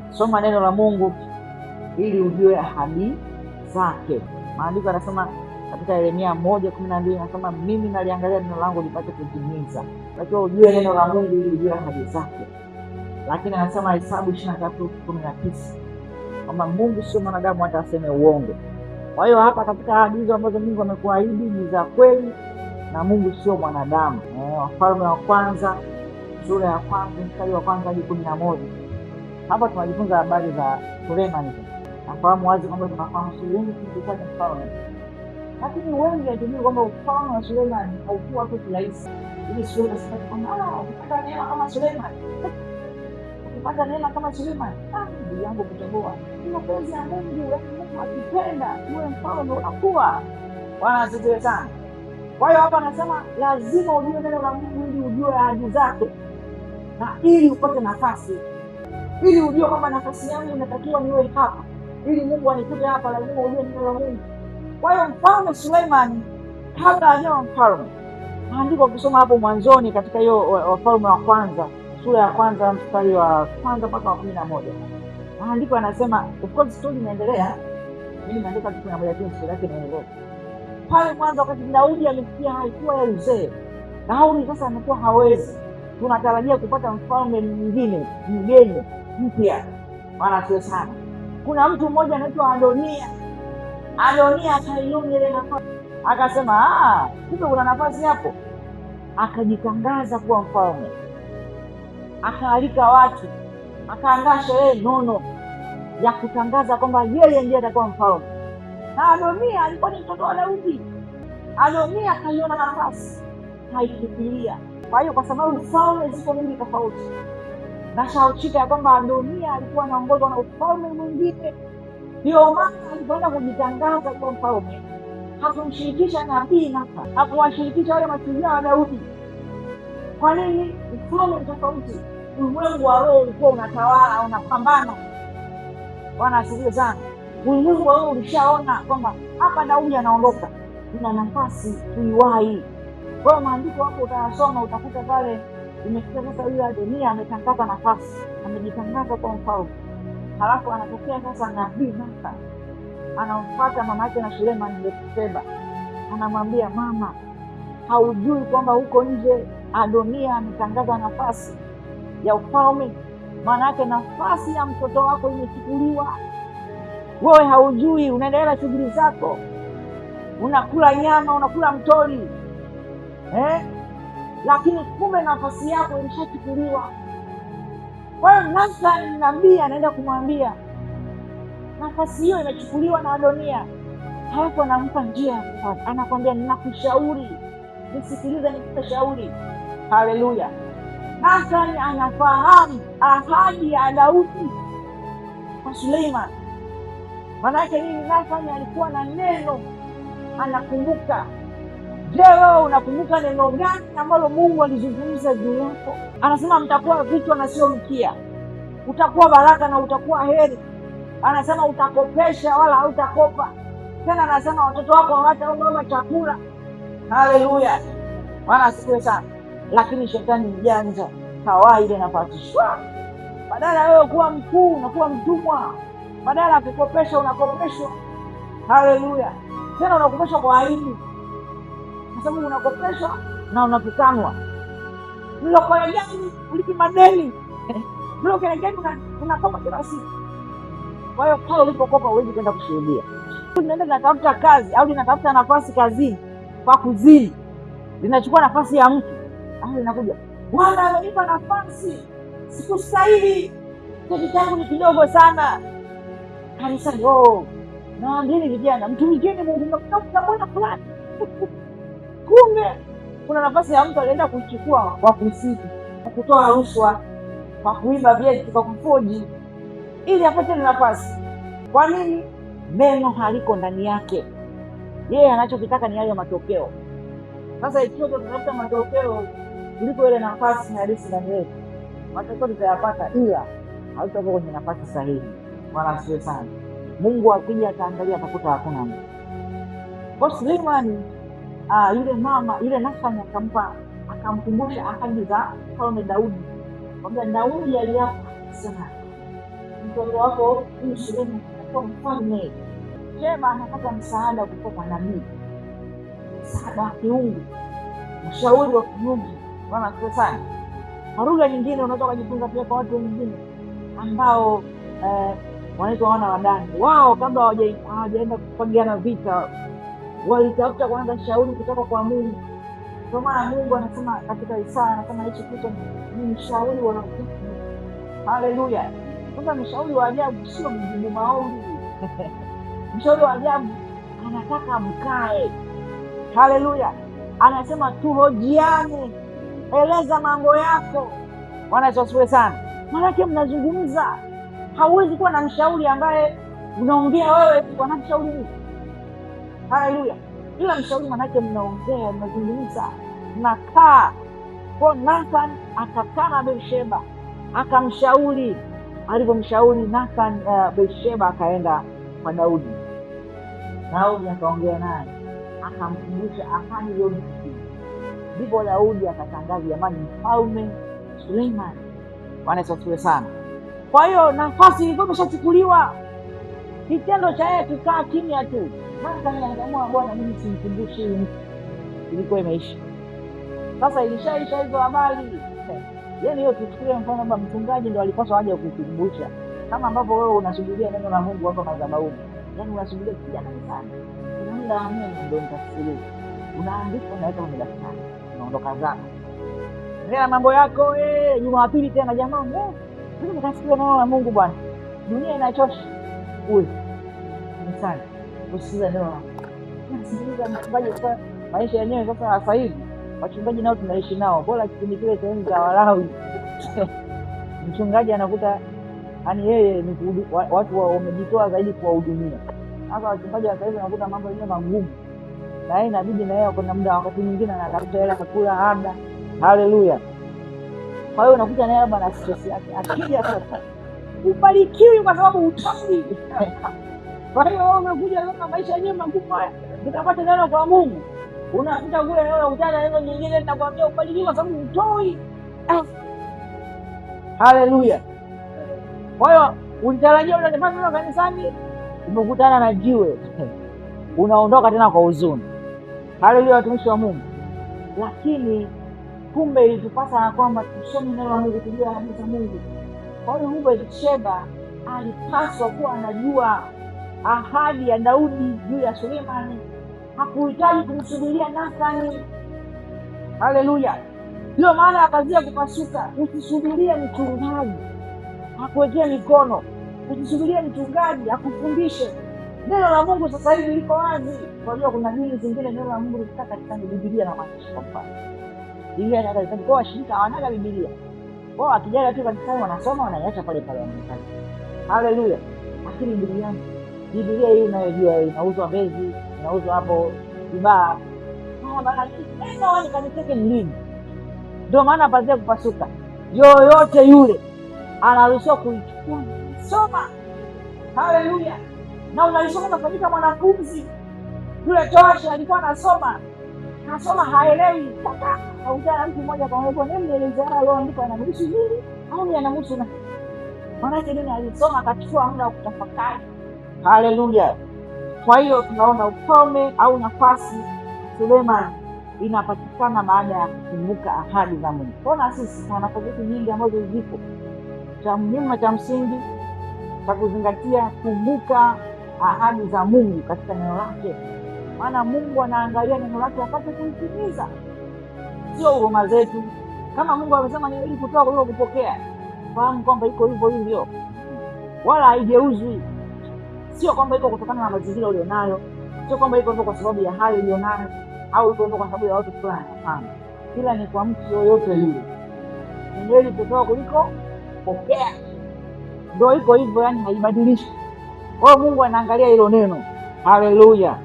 Soma neno la Mungu ili ujue ahadi zake. Maandiko yanasema katika Yeremia 1:12 anasema mimi naliangalia neno langu lipate kutimiza. Lakini ujue neno la Mungu ili ujue ahadi zake. Lakini anasema Hesabu 23:19 kwamba Mungu sio mwanadamu hata aseme uongo. Kwa hiyo hapa katika ahadi hizo ambazo Mungu amekuahidi ni za kweli na Mungu sio mwanadamu. Wafalme wa kwanza sura ya kwanza mstari wa kwanza hadi 11. Hapa tunajifunza habari za Sulemani. Nafahamu wazi kwamba tunafahamu Sulemani kilikuwa ni mfalme. Lakini wengi hawajui kwamba ufalme wa Sulemani haukuwa tu rahisi. Ili sio sasa kwamba ukipata neema kama Sulemani. Ukipata neema kama Sulemani, ndugu yangu kutoboa. Ni mapenzi ya Mungu, Mungu akipenda uwe mfalme unakuwa. Bwana asifiwe sana. Kwa hiyo hapa anasema lazima ujue neno la Mungu ili ujue ahadi zake. Na ili upate nafasi. Ili ujue kwamba nafasi yangu inatakiwa niwe hapa. Ili Mungu anikute hapa, lazima ujue neno la Mungu. Kwa hiyo mfalme Sulemani kabla hajawa mfalme, maandiko ukisoma hapo mwanzoni katika hiyo Wafalme wa kwanza sura ya kwanza mstari wa kwanza mpaka wa 11. Maandiko yanasema, of course story inaendelea. Mimi naandika kitu na moja tu sura yake inaendelea. Pale mwanzo wakati Daudi amefikia haikuwa ya uzee. Daudi sasa amekuwa hawezi. Tunatarajia kupata mfalme mwingine, mgeni, mpya. Maana sio sana. Kuna mtu mmoja anaitwa Adonia. Adonia akaiona ile nafasi. Akasema, kumbe kuna nafasi hapo. Akajitangaza kuwa mfalme. Akaalika watu. Akaandaa sherehe nono ya kutangaza kwamba yeye ndiye atakuwa mfalme. Na Adonia alikuwa ni mtoto wa Daudi. Adonia akaiona nafasi, haikifikiria. Kwa hiyo kwa sababu ufalme ziko mingi tofauti, na shauchika ya kwamba Adonia alikuwa anaongozwa na ufalme mwingine, ndio maana alipoenda kujitangaza kwa mfalme hakumshirikisha nabii Nathan, hakuwashirikisha wale mashujaa wa Daudi. Kwa nini? Ufalme tofauti, ulimwengu wa roho ulikuwa unatawala, unapambana. Bwana asifiwe sana. Ulimwengu wa roho ulishaona kwamba hapa Daudi anaondoka, kuna nafasi tuiwahi. Kwa maandiko hapo utayasoma, utakuta pale imefika sasa yule Adonia ametangaza nafasi, amejitangaza kwa mfalme. Halafu anatokea sasa nabii Nathan, anamfuata mama yake na Sulemani Bethsheba. Anamwambia, mama, haujui kwamba huko nje Adonia ametangaza nafasi ya ufalme? Maana yake nafasi ya mtoto wako imechukuliwa. Wewe haujui, unaendelea shughuli zako. Unakula nyama, unakula mtori. Lakini kumbe nafasi yako ilishachukuliwa. Kwa hiyo Nathan nabii anaenda kumwambia nafasi hiyo imechukuliwa na Adonia. Halafu anampa njia, anakwambia ninakushauri, nisikilize nikupe shauri. Haleluya. Nathan anafahamu ahadi ya Daudi kwa Suleiman. Maana yake nini? Nathan alikuwa na neno, anakumbuka. Je, wewe unakumbuka neno gani ambalo Mungu alizungumza juu yako? Anasema mtakuwa vichwa na sio mkia. Utakuwa baraka na utakuwa heri. Anasema utakopesha wala hautakopa. Tena anasema watoto wako hawataomba chakula. Haleluya. Bwana asifiwe sana. Lakini shetani mjanja, kawaida nafasi. Badala wewe kuwa mkuu unakuwa mtumwa. Badala kukopesha unakopeshwa. Haleluya. Tena unakopeshwa kwa aibu. Kwa sababu unakopeshwa na unatukanwa. Mloko ya gani ulipi madeni? Mloko ya gani unakopa kila siku? Kwa hiyo pale ulipokopa huwezi kwenda kushuhudia. Unaenda natafuta kazi au unatafuta nafasi kazini kwa kuzini. Linachukua nafasi ya mtu. Au inakuja, Bwana amenipa nafasi, sikustahili. Cheti changu ni kidogo sana. Kanisa naambieni vijana, mtumikeni Mungu mnakuta Bwana fulani. Kumbe kuna nafasi ya mtu alienda kuchukua kwa kusifu, kwa kutoa rushwa, kwa kuiba vyeti, kwa kufoji ili apate nafasi. Kwa nini? Neno haliko ndani yake. Yeye anachokitaka ni hayo matokeo. Sasa ikiwa tunatafuta matokeo kuliko ile nafasi halisi ndani yetu, matokeo tutayapata, ila hautakuwa kwenye nafasi sahihi. Wala sio sana. Mungu akija ataangalia atakuta hakuna mtu. Kwa Sulemani yule Nathan akamkumbusha ahadi za Mfalme Daudi. Kwamba Daudi aliapa sana, mtoto wako huyu Suleiman atakuwa mfalme. Sheba anapata msaada kutoka kwa nabii, msaada wa kiungu, mshauri wa kiungu. Bwana asifiwe sana. Kwa lugha nyingine unaweza kujifunza pia kwa watu wengine ambao wanaitwa wana wa Dani. Wao kabla hawajaenda kupigana vita walitafuta kwanza shauri kutoka kwa Mungu. Kwa maana Mungu anasema katika Isaya, anasema hicho kitu ni mshauri wa ajabu. Haleluya. Sasa mshauri wa ajabu sio mjibu maombi. Mshauri wa ajabu anataka mkae. Haleluya. Anasema tuhojiane, eleza mambo yako. Bwana asifiwe sana. Maana mnazungumza. Hauwezi kuwa na mshauri ambaye unaongea wewe tu anamshauri nini? Haleluya. Ila mshauri manake mnaongea, mnazungumza, mnakaa. Kwa Nathan akakaa na Bathsheba akamshauri. Alivyomshauri Nathan, Bathsheba akaenda kwa Daudi. Daudi akaongea naye, akamkumbusha ahadi iliyomtii. Ndipo Daudi akatangaza jamani, mfalme Suleiman. Bwana asifiwe sana. Kwa hiyo nafasi ilikuwa imeshachukuliwa. Kitendo cha yeye kukaa kimya tu, Nathan aliamua bwana, mimi simkumbushi mtu, ilikuwa imeisha. Sasa ilishaisha hizo habari. Yaani hiyo tuchukulie mfano kwamba mchungaji ndio alipaswa aje kukukumbusha, kama ambavyo wewe unasubiria neno la Mungu hapa madhabahuni. Yaani unasubiria kija kanisani, kuna muda wa Mungu ndio nitafsiria, unaandika unaweka kwenye daftari, unaondoka zako, ndio mambo yako. Jumapili tena jamani, mimi nikasikia neno la Mungu bwana, dunia inachosha. Wewe ni sana usikiza neno la Mungu, usikiza mchungaji. Kwa maisha yenyewe sasa hivi wachungaji nao tunaishi nao, bora kipindi kile cha enzi za Walawi mchungaji anakuta yani yeye ni watu wamejitoa zaidi kuwahudumia. Sasa wachungaji wa sasa wanakuta mambo yenyewe magumu, na yeye inabidi na yeye kuna muda wakati mwingine anatafuta hela kula labda. Haleluya. Kwa hiyo unakuta naye bwana stress yake akija sasa ubarikiwi kwa sababu utoki. Kwa hiyo wewe umekuja na maisha yenyewe magumu haya, utapata neno kwa Mungu, unakuta kule leo utana neno nyingine nitakwambia ubarikiwi kwa sababu utoi. Haleluya. Kwa hiyo ulitarajia unapata neno kanisani, umekutana na jiwe. Unaondoka tena kwa huzuni. Haleluya, watumishi wa Mungu. Lakini kumbe ilitupasa na kwamba tusome neno la Mungu, tujue ahadi za Mungu. Kwa hiyo Bathsheba alipaswa kuwa anajua ahadi ya Daudi juu ya Sulemani. Hakuhitaji kumsubiria Nathani. Haleluya. Ndio maana akazia kupasuka. Usisubirie mchungaji akuwekea mikono, usisubirie mchungaji akufundishe. Neno la Mungu sasa hivi liko wazi. Kwa hiyo kuna dini zingine neno la Mungu likitaka katika Biblia na maandishi kwa mfano. Biblia inataka kwa washirika wanaga Biblia. Wao akijana tu kanisani wanasoma wanaiacha pale pale wanakana. Haleluya. Lakini Biblia hii unayojua inauzwa Mbezi, inauzwa hapo Kibaa. Bana neno ni kanisa lini? Ndio maana pazia kupasuka. Yoyote yule anaruhusiwa kuichukua. Soma. Haleluya. Na unalisoma unafanyika mwanafunzi. Yule Toashi alikuwa anasoma haelewi. Haujana mtu mmoja kwa mmoja nimeelezea leo ndipo anamhusu nini au anamhusu na maana nini alisoma akachukua muda wa kutafakari. Haleluya. Kwa hiyo tunaona ufalme au nafasi Suleiman inapatikana baada ya kukumbuka ahadi za Mungu. Kwa sisi tuna nafasi nyingi ambazo zipo. Cha muhimu na cha msingi cha kuzingatia, kumbuka ahadi za Mungu katika neno lake. Maana Mungu anaangalia neno lake apate kulitimiza, sio huruma zetu. Kama Mungu amesema ni ili kutoa kwa kupokea, fahamu kwamba iko hivyo hivyo, wala haigeuzwi. Sio kwamba iko kutokana na mazingira ulionayo, sio kwamba iko kwa sababu ya hali ulionayo au iko kwa sababu ya watu fulani. Hapana, kila ni kwa mtu yoyote yule. Ni ili kutoa kuliko pokea, ndio iko hivyo, yani haibadilishi. Kwa hiyo Mungu anaangalia hilo neno. Haleluya.